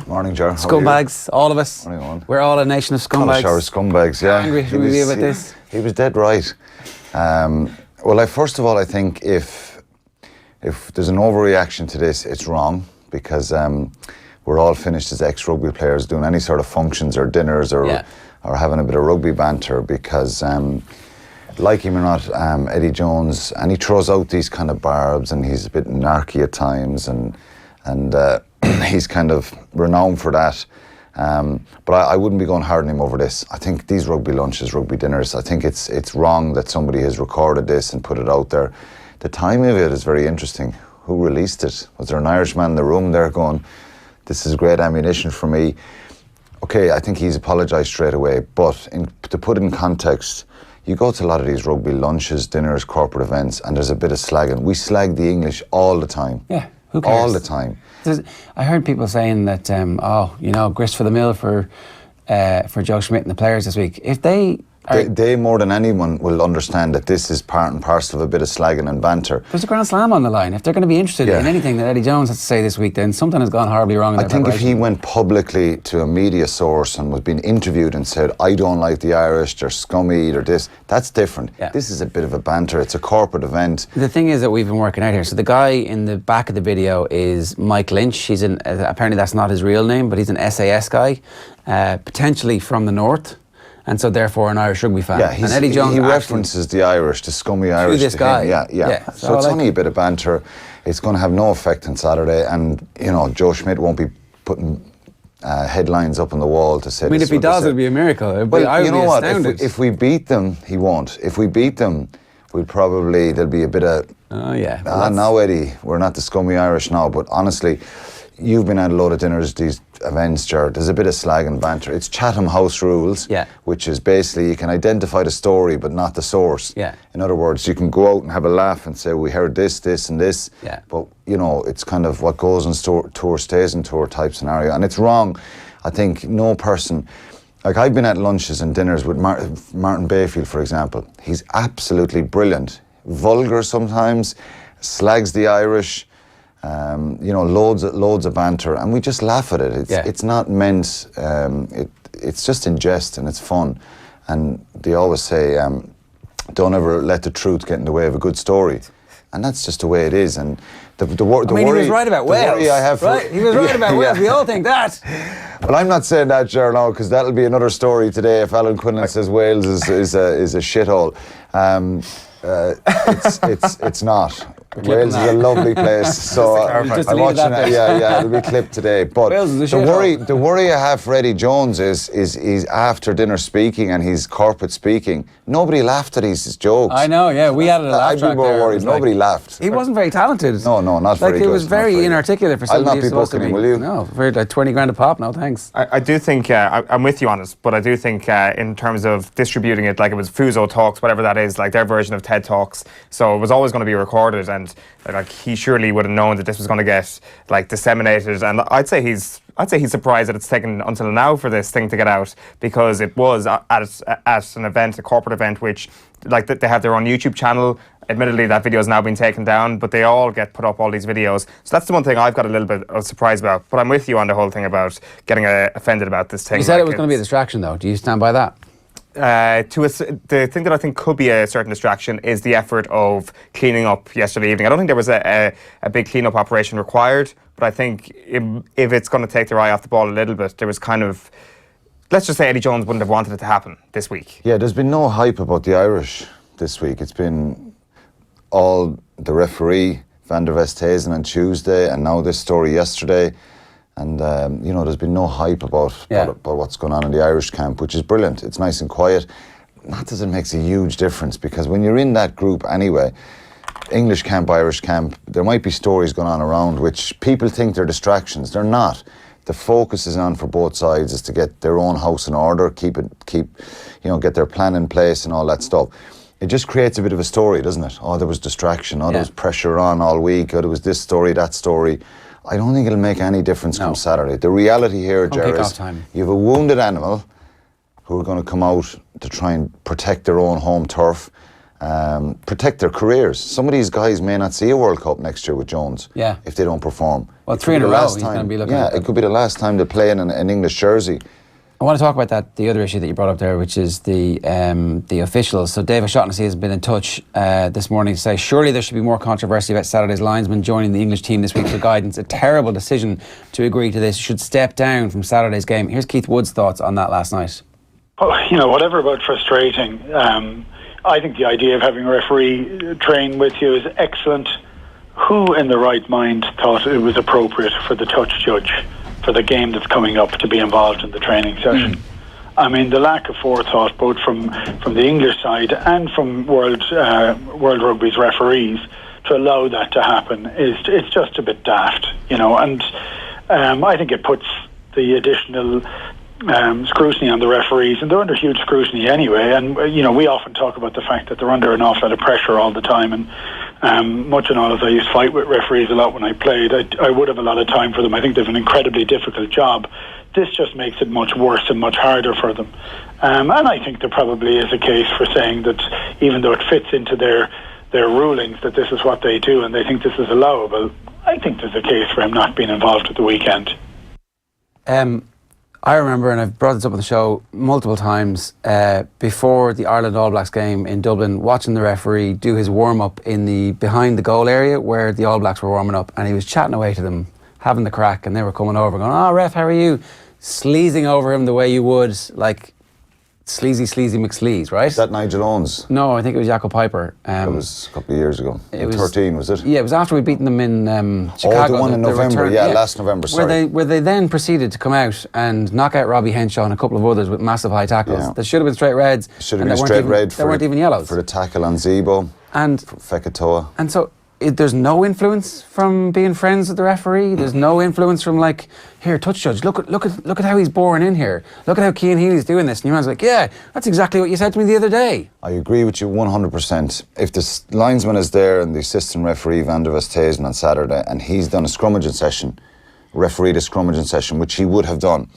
Morning, Ger. Scumbags, all of us. Morning, Eoin. We're all a nation of scumbags. Scumbags, yeah. How angry should we be about this? He was dead right. Well, first of all, I think if there's an overreaction to this, it's wrong, because we're all finished as ex-rugby players doing any sort of functions or dinners or having a bit of rugby banter, because like him or not, Eddie Jones, and he throws out these kind of barbs, and he's a bit narky at times, and he's kind of renowned for that. But I wouldn't be going hard on him over this. I think these rugby lunches, rugby dinners, I think it's wrong that somebody has recorded this and put it out there. The timing of it is very interesting. Who released it? Was there an Irishman in the room there going, this is great ammunition for me? Okay, I think he's apologised straight away, but to put it in context, you go to a lot of these rugby lunches, dinners, corporate events, and there's a bit of slagging. We slag the English all the time. Yeah, who cares? All the time. I heard people saying that, grist for the mill for Joe Schmidt and the players this week. If they more than anyone will understand that this is part and parcel of a bit of slagging and banter. There's a Grand Slam on the line. If they're going to be interested in anything that Eddie Jones has to say this week, then something has gone horribly wrong in their preparation. I think if he went publicly to a media source and was being interviewed and said, I don't like the Irish, they're scummy, they're this, that's different. Yeah. This is a bit of a banter. It's a corporate event. The thing is that we've been working out here. So the guy in the back of the video is Mike Lynch. He's apparently that's not his real name, but he's an SAS guy, potentially from the north. And so, therefore, an Irish rugby fan. Yeah, and Eddie Jones he references the Irish, the scummy Irish. To this guy. Yeah. So it's only a bit of banter. It's going to have no effect on Saturday. And, Joe Schmidt won't be putting headlines up on the wall to say. I mean, if he does, it'd be a miracle. Well, you know what? If we beat them, he won't. If we beat them, there'll be a bit of. Oh, yeah. Now, Eddie, we're not the scummy Irish now. But honestly, you've been at a load of dinners, these events, Ger. There's a bit of slag and banter. It's Chatham House rules, which is basically you can identify the story but not the source. Yeah. In other words, you can go out and have a laugh and say, we heard this, this and this. Yeah. But, it's kind of what goes on tour stays on tour type scenario. And it's wrong. I think no person... Like, I've been at lunches and dinners with Martin Bayfield, for example. He's absolutely brilliant. Vulgar sometimes, slags the Irish... loads of banter, and we just laugh at it. It's not meant. It's just in jest and it's fun. And they always say, "Don't ever let the truth get in the way of a good story," and that's just the way it is. And the worry. He was right about Wales. I have right? He was right about Wales. We all think that. Well, I'm not saying that, Ger, now, because that'll be another story today. If Alan Quinlan says Wales is a shithole, it's not. Wales is a lovely place, so I'm watching it. Yeah, it'll be clipped today. But the worry I have for Eddie Jones is he's after dinner speaking and he's corporate speaking. Nobody laughed at his jokes. I know, yeah, we had a laugh I'd be more worried. Nobody laughed. He wasn't very talented. No, not very good. He was very inarticulate for somebody. I'll not be booking him, will you? No, for like 20 grand a pop. No, thanks. I do think I'm with you on it, but I do think in terms of distributing it, like it was Fuso Talks, whatever that is, like their version of TED Talks. So it was always going to be recorded, and like he surely would have known that this was going to get like disseminated. And I'd say he's surprised that it's taken until now for this thing to get out, because it was at an event, a corporate event, which like they have their own YouTube channel. Admittedly, that video has now been taken down, but they all get put up, all these videos. So that's the one thing I've got a little bit of surprise about. But I'm with you on the whole thing about getting offended about this thing. You said it was going to be a distraction, though. Do you stand by that? The thing that I think could be a certain distraction is the effort of cleaning up yesterday evening. I don't think there was a big clean-up operation required, but I think if it's going to take their eye off the ball a little bit, there was kind of... Let's just say Eddie Jones wouldn't have wanted it to happen this week. Yeah, there's been no hype about the Irish this week. It's been all the referee, Van der Westhuizen, on Tuesday, and now this story yesterday. And, there's been no hype about what's going on in the Irish camp, which is brilliant. It's nice and quiet. Not that it makes a huge difference, because when you're in that group anyway, English camp, Irish camp, there might be stories going on around which people think they're distractions. They're not. The focus is on for both sides is to get their own house in order, get their plan in place and all that stuff. It just creates a bit of a story, doesn't it? Oh, there was distraction. Oh, there was pressure on all week. Oh, there was this story, that story. I don't think it'll make any difference come Saturday. The reality here, Ger, is you have a wounded animal who are going to come out to try and protect their own home turf. protect their careers. Some of these guys may not see a World Cup next year with Jones if they don't perform. Well, 3 in a row, he's going to be looking at it could be the last time they play in an English jersey. I want to talk about the other issue that you brought up there, which is the officials. So Dave O'Shaughnessy has been in touch this morning to say surely there should be more controversy about Saturday's linesman joining the English team this week for guidance. A terrible decision to agree to this. Should step down from Saturday's game. Here's Keith Wood's thoughts on that last night. Well, whatever about frustrating, I think the idea of having a referee train with you is excellent. Who in the right mind thought it was appropriate for the touch judge for the game that's coming up to be involved in the training session? I mean, the lack of forethought both from the English side and from World Rugby's referees to allow that to happen it's just a bit daft, and I think it puts the additional scrutiny on the referees, and they're under huge scrutiny anyway, and we often talk about the fact that they're under an awful lot of pressure all the time, and much and all as I used to fight with referees a lot when I played, I would have a lot of time for them. I think they have an incredibly difficult job. This just makes it much worse and much harder for them, and I think there probably is a case for saying that even though it fits into their rulings that this is what they do and they think this is allowable, I think there's a case for him not being involved at the weekend. I remember, and I've brought this up on the show multiple times, before the Ireland All Blacks game in Dublin, watching the referee do his warm-up in the behind the goal area where the All Blacks were warming up, and he was chatting away to them, having the crack, and they were coming over going, "Oh, ref, how are you?" Sleazing over him the way you would, like sleazy McSleaze, right? Is that Nigel Owens? No, I think it was Jacob Piper. That was a couple of years ago. It was 13, was it? Yeah, it was after we'd beaten them in Chicago. Oh, the one in November, last November, sorry. Where they then proceeded to come out and knock out Robbie Henshaw and a couple of others with massive high tackles. Yeah. That should have been straight reds. Should have been straight red. They weren't even yellows. For the tackle on Zebo and Fekitoa. And so there's no influence from being friends with the referee. There's no influence from like, here, touch judge, look at how he's boring in here. Look at how Cian Healy's doing this. And your man's like, yeah, that's exactly what you said to me the other day. I agree with you 100%. If the linesman is there and the assistant referee Van der Westhuizen on Saturday and he's done a scrummaging session, refereed a scrummaging session, which he would have done,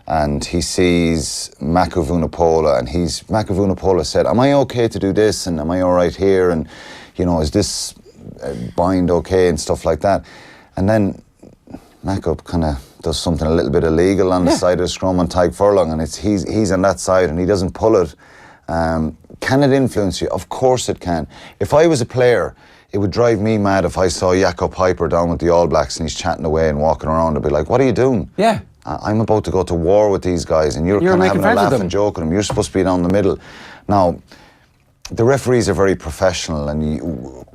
and he sees Mako Vunipola, and Mako Vunipola said, am I okay to do this, and am I all right here, and is this bind okay and stuff like that, and then Mako kind of does something a little bit illegal on the side of the scrum on Tyke Furlong, and he's on that side and he doesn't pull it. Can it influence you? Of course it can. If I was a player, it would drive me mad if I saw Jacob Piper down with the All Blacks and he's chatting away and walking around. I'd be like, what are you doing? Yeah. I'm about to go to war with these guys and you're kind of having a laugh and joke with them. You're supposed to be down the middle. Now, the referees are very professional,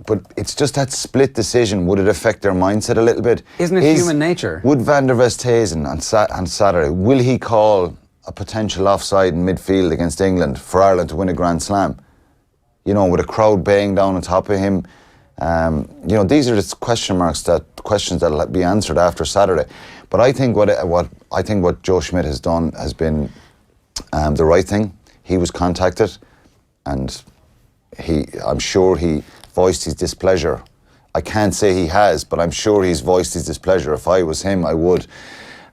but it's just that split decision. Would it affect their mindset a little bit? Isn't it human nature? Would Van der Westhuizen on Saturday, will he call a potential offside in midfield against England for Ireland to win a Grand Slam? With a crowd baying down on top of him. These are the questions that'll be answered after Saturday. But I think what Joe Schmidt has done has been the right thing. He was contacted, and I'm sure he voiced his displeasure. I can't say he has, but I'm sure he's voiced his displeasure. If I was him, I would,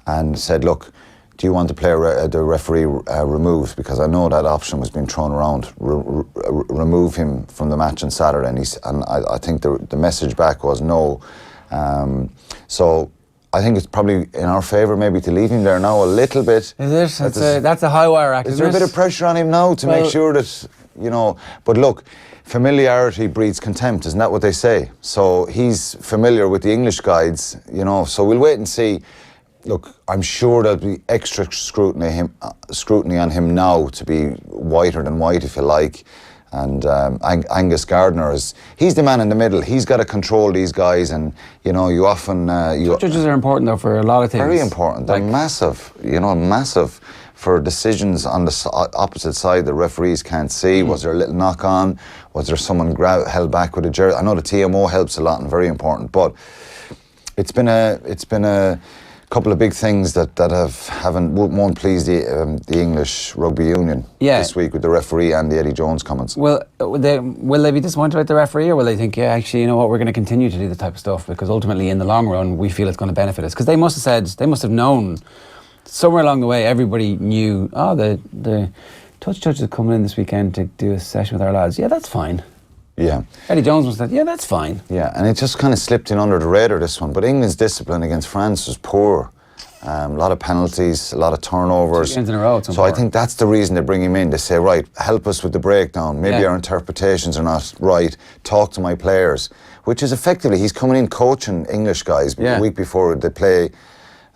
and said, look, do you want the referee removed? Because I know that option was being thrown around. Remove him from the match on Saturday, and I think the message back was no. So I think it's probably in our favour maybe to leave him there now a little bit. Is it? That's a high wire act. Is there a bit of pressure on him now to make sure that, but look, familiarity breeds contempt, isn't that what they say? So he's familiar with the English guides, so we'll wait and see. Look, I'm sure there'll be extra scrutiny on him now to be whiter than white, if you like. And Angus Gardner he's the man in the middle. He's got to control these guys, and you often judges are important though for a lot of things. Very important. They're massive. Massive for decisions on the opposite side the referees can't see. Was there a little knock on? Was there someone held back with a jersey? I know the TMO helps a lot and very important, but it's been a couple of big things that won't please the English Rugby Union this week with the referee and the Eddie Jones comments. Well, will they be disappointed with the referee, or will they think, yeah, actually, we're going to continue to do this type of stuff because ultimately in the long run we feel it's going to benefit us? Because they must have known somewhere along the way, everybody knew, the touch judge is coming in this weekend to do a session with our lads. Yeah, that's fine. Yeah. Eddie Jones was that, yeah, that's fine. Yeah, and it just kind of slipped in under the radar, this one. But England's discipline against France was poor. A lot of penalties, a lot of turnovers. 2 games in a row. So I think that's the reason they bring him in. They say, right, help us with the breakdown. Maybe our interpretations are not right. Talk to my players. Which is effectively, he's coming in coaching English guys the week before they play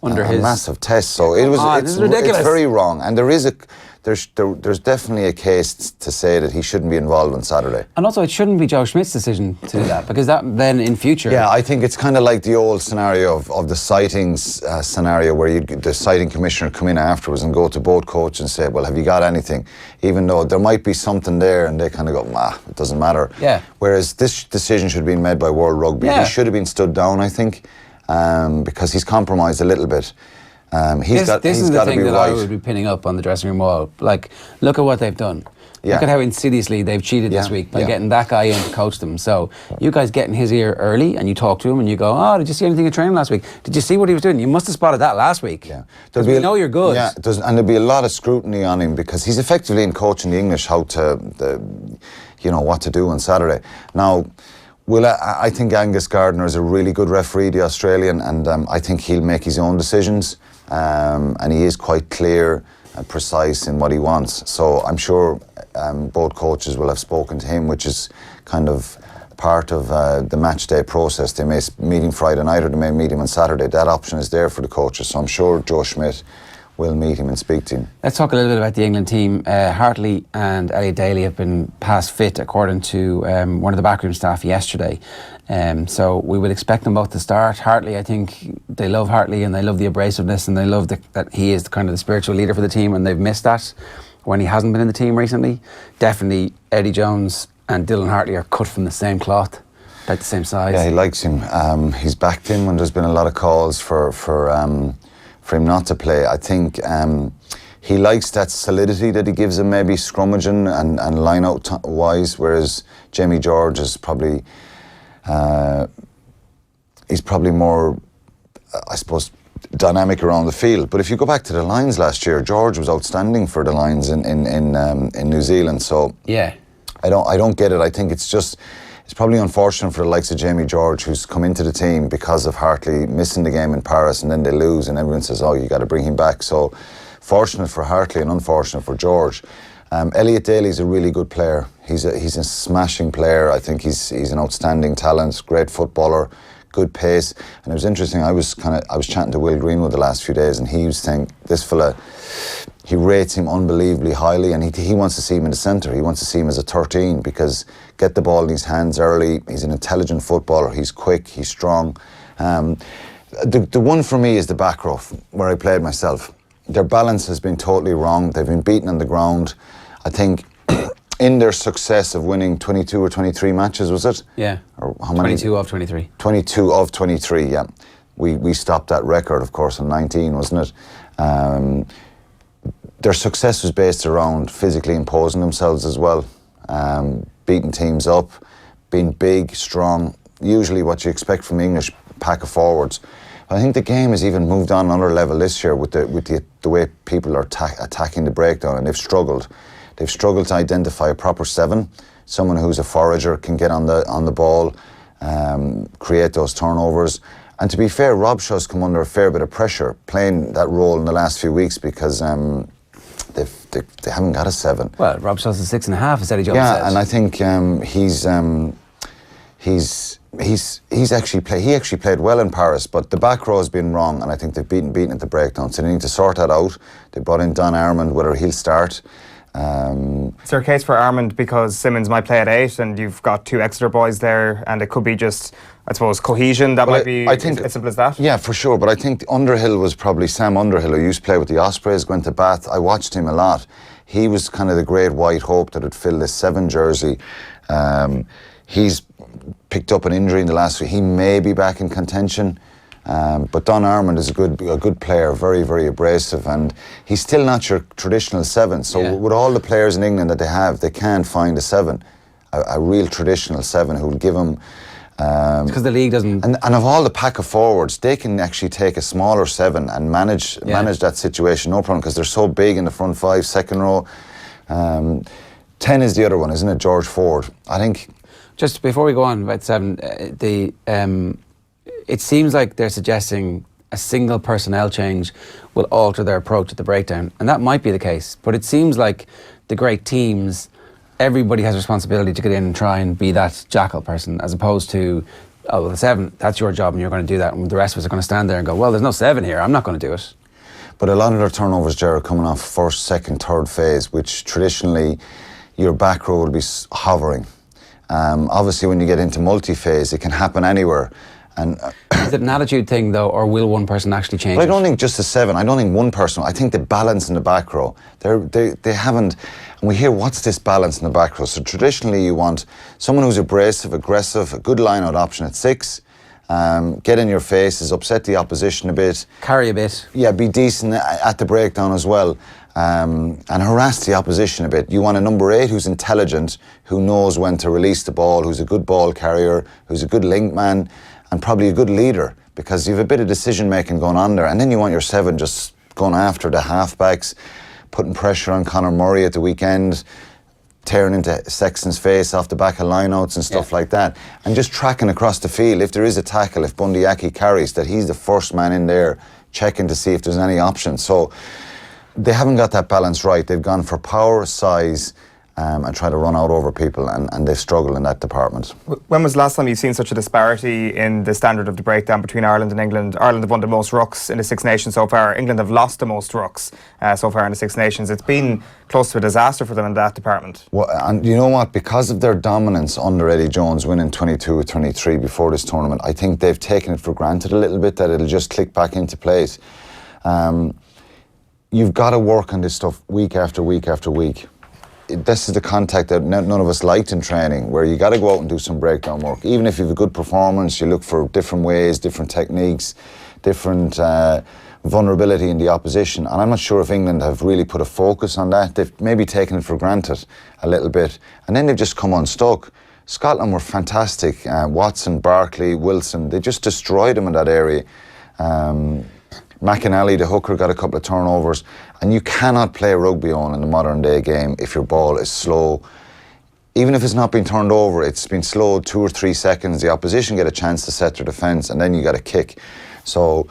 under his massive test. So it's ridiculous. It's very wrong. And there's definitely a case to say that he shouldn't be involved on Saturday. And also, it shouldn't be Joe Schmidt's decision to do that, because that then in future... Yeah, I think it's kind of like the old scenario of the sightings scenario where the sighting commissioner come in afterwards and go to both coaches and say, well, have you got anything? Even though there might be something there, and they kind of go, it doesn't matter. Yeah. Whereas this decision should have been made by World Rugby. Yeah. He should have been stood down, I think, because he's compromised a little bit. This is the thing that I would be pinning up on the dressing room wall. Like, look at what they've done. Yeah. Look at how insidiously they've cheated this week by getting that guy in to coach them. So you guys get in his ear early and you talk to him and you go, oh, did you see anything in training last week? Did you see what he was doing? You must have spotted that last week. Yeah. We know you're good. Yeah, and there'll be a lot of scrutiny on him because he's effectively in coaching the English what to do on Saturday. Now, I think Angus Gardner is a really good referee, the Australian, and I think he'll make his own decisions. And he is quite clear and precise in what he wants. So I'm sure both coaches will have spoken to him, which is kind of part of the match day process. They may meet him Friday night or they may meet him on Saturday. That option is there for the coaches. So I'm sure Joe Schmidt will meet him and speak to him. Let's talk a little bit about the England team. Hartley and Elliot Daly have been past fit, according to one of the backroom staff yesterday. So we would expect them both to start. Hartley, I think they love Hartley and they love the abrasiveness and they love that he is kind of the spiritual leader for the team, and they've missed that when he hasn't been in the team recently. Definitely Eddie Jones and Dylan Hartley are cut from the same cloth, about the same size. Yeah, he likes him. He's backed him when there's been a lot of calls for him not to play. I think he likes that solidity that he gives him, maybe scrummaging and line out wise, whereas Jamie George is probably he's probably more, I suppose, dynamic around the field. But if you go back to the Lions last year, George was outstanding for the Lions in New Zealand. So yeah, I don't get it. I think it's probably unfortunate for the likes of Jamie George, who's come into the team because of Hartley missing the game in Paris, and then they lose and everyone says, oh, you got to bring him back. So fortunate for Hartley and unfortunate for George. Elliot Daly's a really good player. He's a smashing player. I think he's an outstanding talent, great footballer, good pace. And it was interesting, I was chatting to Will Greenwood the last few days, and he was saying this fella, he rates him unbelievably highly, and he wants to see him in the centre. He wants to see him as a 13 because get the ball in his hands early. He's an intelligent footballer. He's quick. He's strong. The one for me is the back row where I played myself. Their balance has been totally wrong. They've been beaten on the ground. I think in their success of winning 22 or 23 matches, was it? Yeah. Or how many? 22 of 23. 22 of 23, yeah. We stopped that record, of course, on 19, wasn't it? Their success was based around physically imposing themselves as well, beating teams up, being big, strong, usually what you expect from English pack of forwards. I think the game has even moved on another level this year with the way people are attacking the breakdown, and they've struggled. They've struggled to identify a proper 7, someone who's a forager, can get on the ball, create those turnovers. And to be fair, Rob Shaw's come under a fair bit of pressure playing that role in the last few weeks because they haven't got a 7. Well, Rob Shaw's a 6.5, as Eddie Jones said. Yeah, and I think he actually played well in Paris, but the back row has been wrong, and I think they've beaten at the breakdown. So they need to sort that out. They brought in Don Armand, whether he'll start. Is there a case for Armand because Simmons might play at 8 and you've got 2 Exeter boys there, and it could be just, I suppose, cohesion? That might be as simple as that? Yeah, for sure. But I think Underhill was probably Sam Underhill, who used to play with the Ospreys, went to Bath. I watched him a lot. He was kind of the great white hope that would fill this 7 jersey. He's picked up an injury in the last week. He may be back in contention. But Don Armand is a good player, very, very abrasive, and he's still not your traditional 7. So with all the players in England that they have, they can't find a 7, a real traditional 7 who will give them. Because the league doesn't. And of all the pack of forwards, they can actually take a smaller 7 and manage that situation, no problem, because they're so big in the front 5, second row. 10 is the other one, isn't it? George Ford. I think. Just before we go on about 7, it seems like they're suggesting a single personnel change will alter their approach at the breakdown, and that might be the case. But it seems like the great teams, everybody has a responsibility to get in and try and be that jackal person, as opposed to, oh, well, the 7, that's your job and you're going to do that, and the rest of us are going to stand there and go, well, there's no 7 here, I'm not going to do it. But a lot of their turnovers, Ger, are coming off first, second, third phase, which traditionally your back row will be hovering. Obviously, when you get into multi-phase, it can happen anywhere. And is it an attitude thing, though, or will one person actually change I don't think just the 7. I don't think one person. I think the balance in the back row. They haven't. And we hear, what's this balance in the back row? So traditionally, you want someone who's abrasive, aggressive, a good line-out option at 6. Get in your faces, upset the opposition a bit. Carry a bit. Yeah, be decent at the breakdown as well. And harass the opposition a bit. You want a number 8 who's intelligent, who knows when to release the ball, who's a good ball carrier, who's a good link man, and probably a good leader, because you have a bit of decision making going on there. And then you want your 7 just going after the halfbacks, putting pressure on Conor Murray at the weekend, tearing into Sexton's face off the back of lineouts and stuff like that, and just tracking across the field. If there is a tackle, if Bundyaki carries, that he's the first man in there checking to see if there's any options. So they haven't got that balance right. They've gone for power, size, and try to run out over people, and they struggle in that department. When was the last time you've seen such a disparity in the standard of the breakdown between Ireland and England? Ireland have won the most rucks in the Six Nations so far. England have lost the most rucks so far in the Six Nations. It's been close to a disaster for them in that department. Well, and you know what? Because of their dominance under Eddie Jones, winning 22 or 23 before this tournament, I think they've taken it for granted a little bit that it'll just click back into place. You've got to work on this stuff week after week after week. This is the contact that none of us liked in training, where you got to go out and do some breakdown work. Even if you have a good performance, you look for different ways, different techniques, different vulnerability in the opposition. And I'm not sure if England have really put a focus on that. They've maybe taken it for granted a little bit. And then they've just come unstuck. Scotland were fantastic. Watson, Barkley, Wilson, they just destroyed them in that area. McAleese, the hooker, got a couple of turnovers. And you cannot play rugby on in the modern day game if your ball is slow. Even if it's not been turned over, it's been slowed 2 or 3 seconds. The opposition get a chance to set their defence, and then you got a kick. So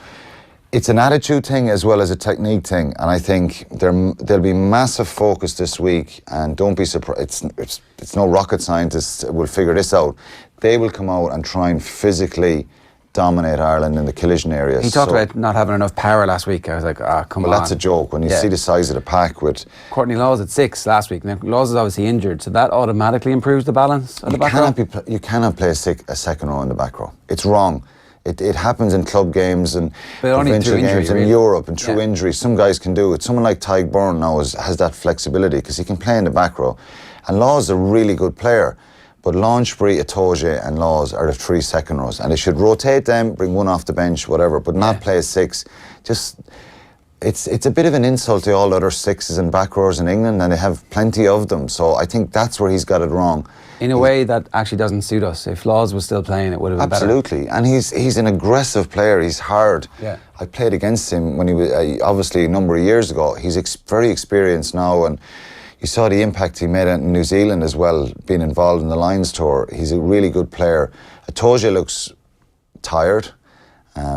it's an attitude thing as well as a technique thing. And I think there'll be massive focus this week. And don't be surprised. It's no rocket scientists will figure this out. They will come out and try and physically dominate Ireland in the collision areas. He talked about not having enough power last week. I was like, come on. Well, that's a joke. When you see the size of the pack with... Courtney Laws at 6 last week. Now, Laws is obviously injured, so that automatically improves the balance of the back row? You cannot play a second row in the back row. It's wrong. It happens in club games and provincial games in Europe and through injury. Some guys can do it. Someone like Tyg Byrne now has that flexibility because he can play in the back row. And Laws is a really good player. But Launchbury, Itoje and Laws are the 3 second rows, and they should rotate them, bring one off the bench, whatever, but not play a 6. Just, it's a bit of an insult to all the other 6s and back rows in England, and they have plenty of them. So I think that's where he's got it wrong. In a way that actually doesn't suit us. If Laws was still playing, it would have been better. Absolutely, and he's an aggressive player. He's hard. Yeah. I played against him when he was obviously a number of years ago. He's very experienced now, and you saw the impact he made in New Zealand as well, being involved in the Lions tour. He's a really good player. Itoje looks tired,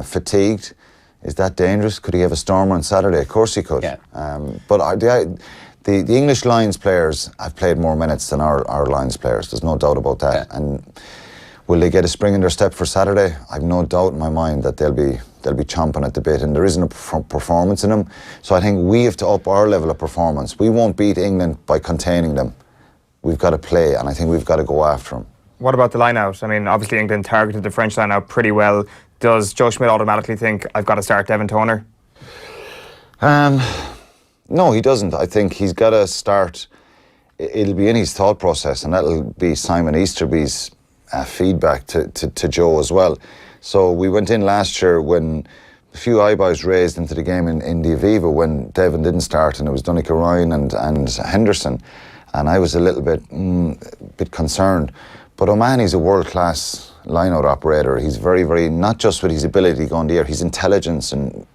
fatigued. Is that dangerous? Could he have a storm on Saturday? Of course he could. Yeah. But the English Lions players have played more minutes than our Lions players. There's no doubt about that. Yeah. And will they get a spring in their step for Saturday? I've no doubt in my mind that they'll be chomping at the bit, and there isn't a performance in them. So I think we have to up our level of performance. We won't beat England by containing them. We've got to play, and I think we've got to go after them. What about the line-out? I mean, obviously England targeted the French line-out pretty well. Does Joe Schmidt automatically think, I've got to start Devin Toner? No, he doesn't. I think he's got to start. It'll be in his thought process, and that'll be Simon Easterby's feedback to Joe as well. So we went in last year when a few eyebrows raised into the game in the Aviva when Devin didn't start, and it was Ger and Eoin and Henderson, and I was a little bit concerned. But O'Mahony's a world-class line-out operator. He's very, very, not just with his ability to go on the air, his intelligence and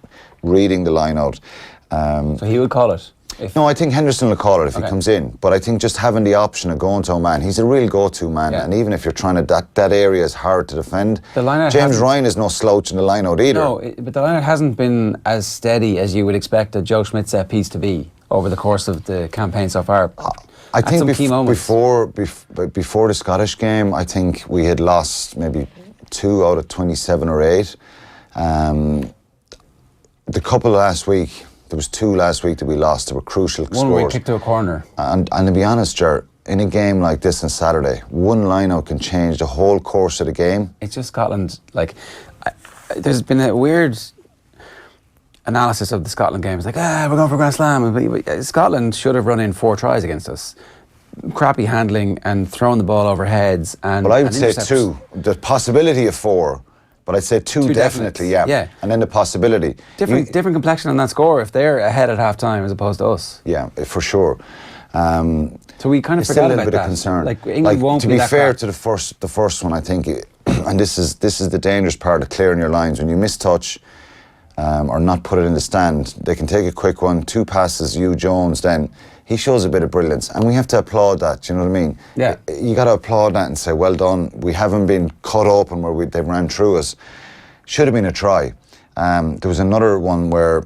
reading the line-out. So he would call it? No, I think Henderson will call it if he comes in. But I think just having the option of going to a man, he's a real go-to man. Yeah. And even if you're trying to, that area is hard to defend. James Ryan is no slouch in the line-out either. No, but the line-out hasn't been as steady as you would expect a Joe Schmidt set piece to be over the course of the campaign so far. I think before the Scottish game, I think we had lost maybe 2 out of 27 or 8. The couple last week, there was 2 last week that we lost. They were crucial scores. One we kicked to a corner. And to be honest, Ger, in a game like this on Saturday, one line-out can change the whole course of the game. It's just Scotland. There's been a weird analysis of the Scotland game. It's like, we're going for Grand Slam. Scotland should have run in 4 tries against us. Crappy handling and throwing the ball over heads. Well, I would say 2. The possibility of 4. But I'd say 2 definitely, yeah. And then the possibility. Different complexion on that score if they're ahead at half-time as opposed to us. Yeah, for sure. So we kind of forgot about that. It's still a little bit of concern. England won't be that fair to the first one, I think, and this is the dangerous part of clearing your lines. When you mistouch or not put it in the stand, they can take a quick one, 2 passes, Hugh Jones, then he shows a bit of brilliance, and we have to applaud that. Do you know what I mean? Yeah. You got to applaud that and say, well done. We haven't been cut open where they ran through us. Should have been a try. There was another one where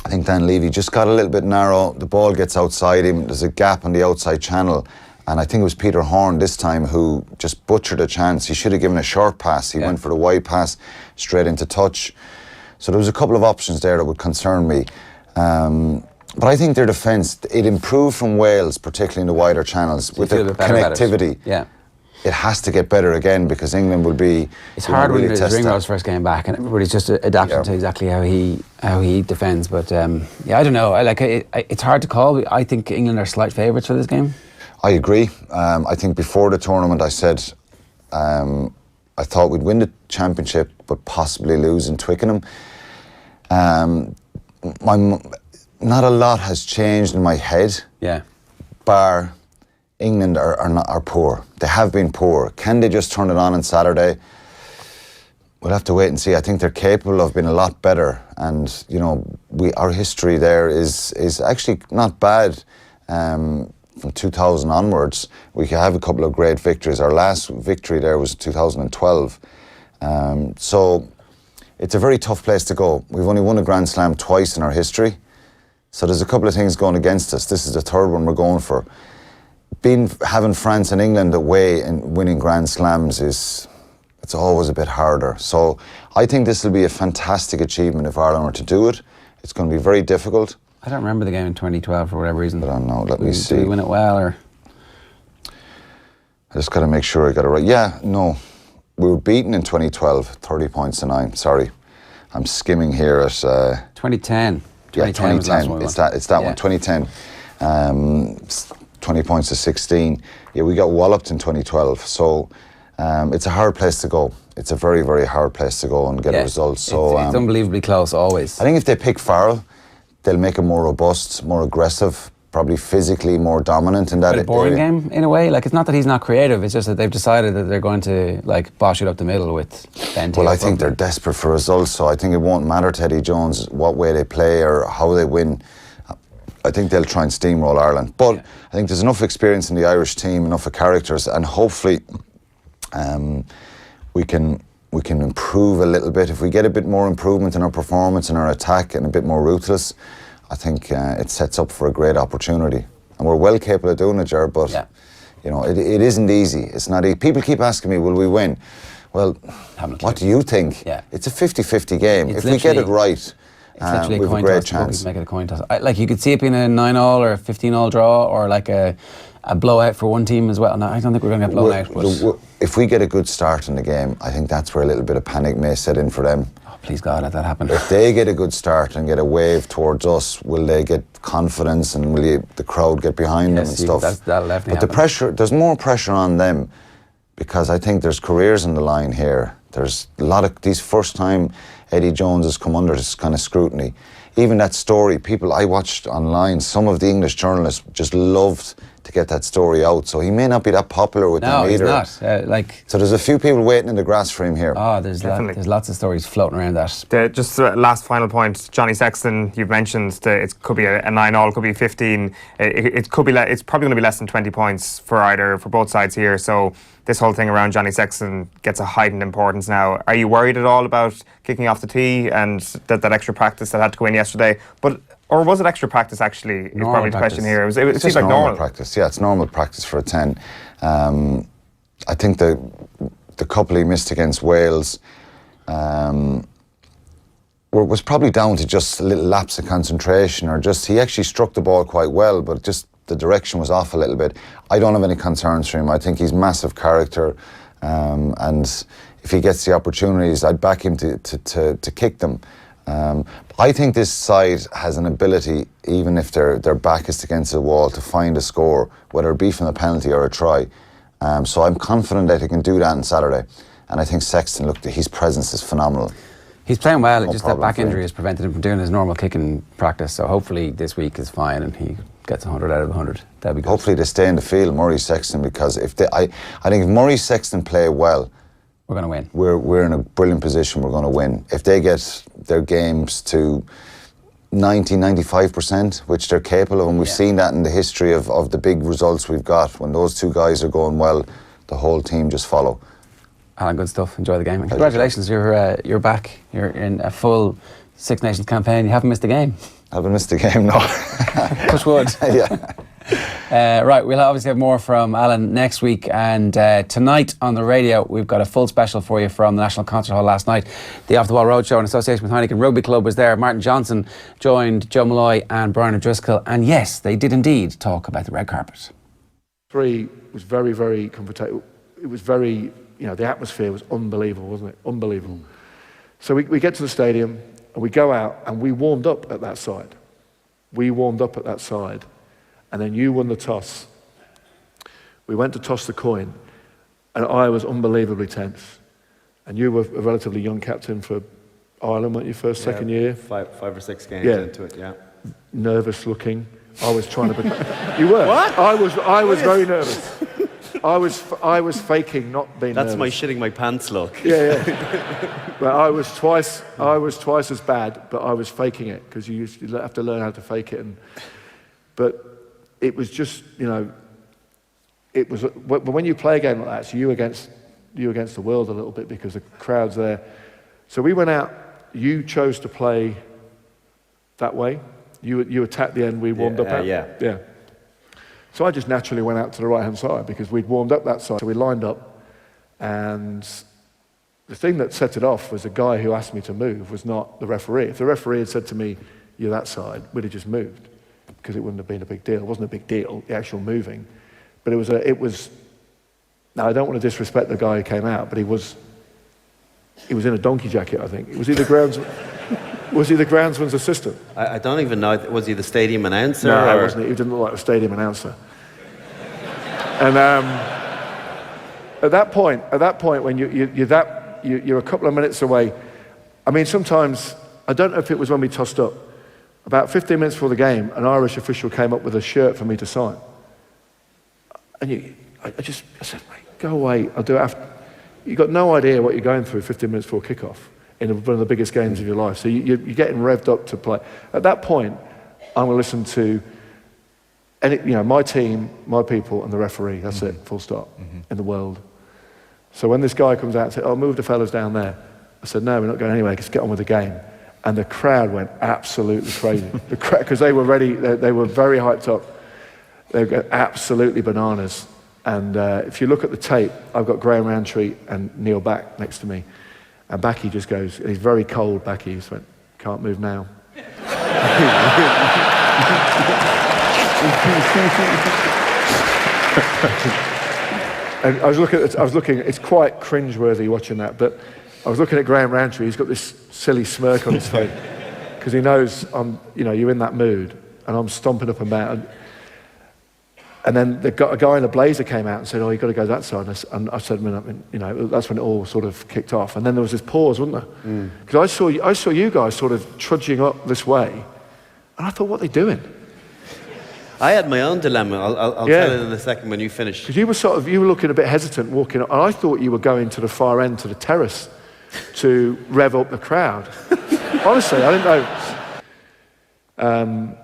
I think Dan Levy just got a little bit narrow. The ball gets outside him. There's a gap on the outside channel, and I think it was Peter Horne this time who just butchered a chance. He should have given a short pass. He went for the wide pass straight into touch. So there was a couple of options there that would concern me. But I think their defence, it improved from Wales, particularly in the wider channels, with the connectivity. Yeah. It has to get better again because England will be. It's hard when it's Ringrose first came back and everybody's just adapting to exactly how he defends. But I don't know. It's hard to call. I think England are slight favourites for this game. I agree. I think before the tournament, I said I thought we'd win the championship, but possibly lose in Twickenham. Not a lot has changed in my head. Yeah. Bar England are poor. They have been poor. Can they just turn it on Saturday? We'll have to wait and see. I think they're capable of being a lot better. And our history there is actually not bad. From 2000 onwards, we have a couple of great victories. Our last victory there was 2012. So it's a very tough place to go. We've only won a Grand Slam twice in our history. So there's a couple of things going against us. This is the 3rd one we're going for. Having France and England away and winning Grand Slams it's always a bit harder. So I think this will be a fantastic achievement if Ireland were to do it. It's going to be very difficult. I don't remember the game in 2012 for whatever reason. I don't know. Let me see. Did we win it well or? I just got to make sure I got it right. Yeah, no. We were beaten in 2012, 30 points to 9. Sorry. I'm skimming here at 2010. Yeah, 2010. It's that one. 2010. 20 points to 16. Yeah, we got walloped in 2012. So it's a hard place to go. It's a very, very hard place to go and get a result. So it's unbelievably close always. I think if they pick Farrell, they'll make him more robust, more aggressive, probably physically more dominant in that. A boring game in a way. It's not that he's not creative. It's just that they've decided that they're going to bosh it up the middle with Ben. Well, I think they're desperate for results, so I think it won't matter to Eddie Jones what way they play or how they win. I think they'll try and steamroll Ireland. But I think there's enough experience in the Irish team, enough of characters, and hopefully we can improve a little bit. If we get a bit more improvement in our performance and our attack and a bit more ruthless, I think it sets up for a great opportunity. And we're well capable of doing it, Ger, but it isn't easy. It's not easy. People keep asking me, will we win? Well, what do you think? Yeah. It's a 50-50 game. If we get it right, it's literally we have a great chance. Make it a coin toss. You could see it being a 9-9 or a 15-9 draw or a blowout for one team as well. No, I don't think we're going to get blown out. But if we get a good start in the game, I think that's where a little bit of panic may set in for them. Oh, please God, let that happen. If they get a good start and get a wave towards us, will they get confidence and will the crowd get behind them and stuff? That'll definitely happen. The pressure, there's more pressure on them because I think there's careers on the line here. There's a lot of these first time Eddie Jones has come under this kind of scrutiny. Even that story, people I watched online, some of the English journalists just loved to get that story out. So he may not be that popular with them either. No, he's not. So there's a few people waiting in the grass for him here. Oh, there's lots of stories floating around that. Just last final point, Johnny Sexton, you've mentioned that it could be a 9-all, it could be 15. It could be. It's probably going to be less than 20 points for both sides here. So this whole thing around Johnny Sexton gets a heightened importance now. Are you worried at all about kicking off the tee and that extra practice that had to go in yesterday? Or was it extra practice actually? Is probably the question here. It seems like normal practice. Yeah, it's normal practice for a 10. I think the couple he missed against Wales was probably down to just a little lapse of concentration, or just he actually struck the ball quite well, but just the direction was off a little bit. I don't have any concerns for him. I think he's massive character, and if he gets the opportunities, I'd back him to kick them. I think this side has an ability, even if their back is against the wall, to find a score, whether it be from a penalty or a try. So I'm confident that he can do that on Saturday. And I think Sexton, look, his presence is phenomenal. He's playing well, just that back injury has prevented him from doing his normal kicking practice. So hopefully this week is fine and he gets 100 out of 100. That'd be good. Hopefully they stay in the field, Murray, Sexton, because I think if Murray, Sexton play well, we're going to win. We're in a brilliant position. We're going to win. If they get their games to 90-95%, which they're capable of, and we've seen that in the history of the big results we've got. When those two guys are going well, the whole team just follow. Alan, good stuff. Enjoy the game. And congratulations, you're back. You're in a full Six Nations campaign. You haven't missed a game. Haven't missed a game, no. Touch wood. Yeah. Right, we'll obviously have more from Alan next week, and tonight on the radio we've got a full special for you from the National Concert Hall last night. The OTB Roadshow in association with Heineken Rugby Club was there. Martin Johnson joined Joe Malloy and Brian O'Driscoll, and yes, they did indeed talk about the red carpet. 3 was very, very comfortable. It was very, the atmosphere was unbelievable, wasn't it? Unbelievable. So we get to the stadium and we go out and we warmed up at that side. And then you won the toss. We went to toss the coin, and I was unbelievably tense. And you were a relatively young captain for Ireland, weren't you, second year? Five or six games into it, yeah. Nervous looking. I was trying to be... You were? What? I was very nervous. I was faking not being nervous. That's my shitting my pants look. Yeah. But I was twice as bad, but I was faking it, because you have to learn how to fake it. But it was just, it was. But when you play a game like that, it's you against the world a little bit, because the crowd's there. So we went out. You chose to play that way. You attacked the end. We warmed up out. Yeah. So I just naturally went out to the right-hand side, because we'd warmed up that side. So we lined up, and the thing that set it off was the guy who asked me to move was not the referee. If the referee had said to me, "You're that side," we'd have just moved, because it wouldn't have been a big deal. It wasn't a big deal, the actual moving. But it was, now I don't want to disrespect the guy who came out, but he was in a donkey jacket, I think. Was he the groundsman's assistant? I don't even know, was he the stadium announcer? No, he wasn't. He didn't look like a stadium announcer. And at that point, when you're a couple of minutes away, I mean, sometimes, I don't know if it was when we tossed up, about 15 minutes before the game, an Irish official came up with a shirt for me to sign. And I said, mate, go away, I'll do it after. You've got no idea what you're going through 15 minutes before kickoff in one of the biggest games of your life. So you're getting revved up to play. At that point, I'm going to listen to my team, my people, and the referee. That's it, full stop, in the world. So when this guy comes out and says, "Oh, move the fellas down there," I said, "No, we're not going anywhere, let's get on with the game." And the crowd went absolutely crazy. Because they were ready, they were very hyped up. They were absolutely bananas. And if you look at the tape, I've got Graham Rowntree and Neil Back next to me. And Backy just goes, he's very cold, Backy. He just went, "Can't move now." And I was looking, it's quite cringeworthy watching that, but I was looking at Graham Rowntree. He's got this silly smirk on his face, because he knows you're in that mood, and I'm stomping up and down. And then a guy in a blazer came out and said, "Oh, you've got to go that side." And I said, that's when it all sort of kicked off. And then there was this pause, wasn't there? Because I saw you guys sort of trudging up this way, and I thought, what are they doing? I had my own dilemma. I'll Yeah. tell it in a second when you finish. Because you were looking a bit hesitant walking, and I thought you were going to the far end, to the terrace, to rev up the crowd. Honestly, I didn't know.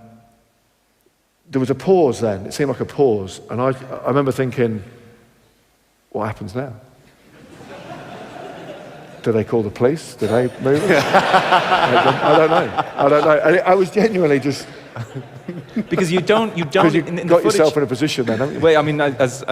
There was a pause then. It seemed like a pause, and I remember thinking, what happens now? Do they call the police? Do they move? I don't know. And I was genuinely just... Because you don't. Because you in got the yourself footage, in a position then, haven't you? Well, I mean, as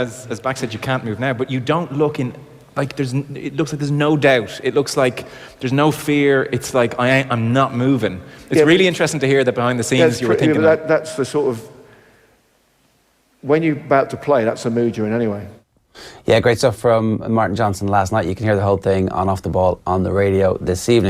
Bax said, you can't move now, but you don't look in. Like it looks like there's no doubt. It looks like there's no fear. It's like I'm not moving. It's really interesting to hear that behind the scenes you were thinking that. That's the sort of, when you're about to play, that's the mood you're in anyway. Yeah, great stuff from Martin Johnson last night. You can hear the whole thing on Off the Ball on the radio this evening.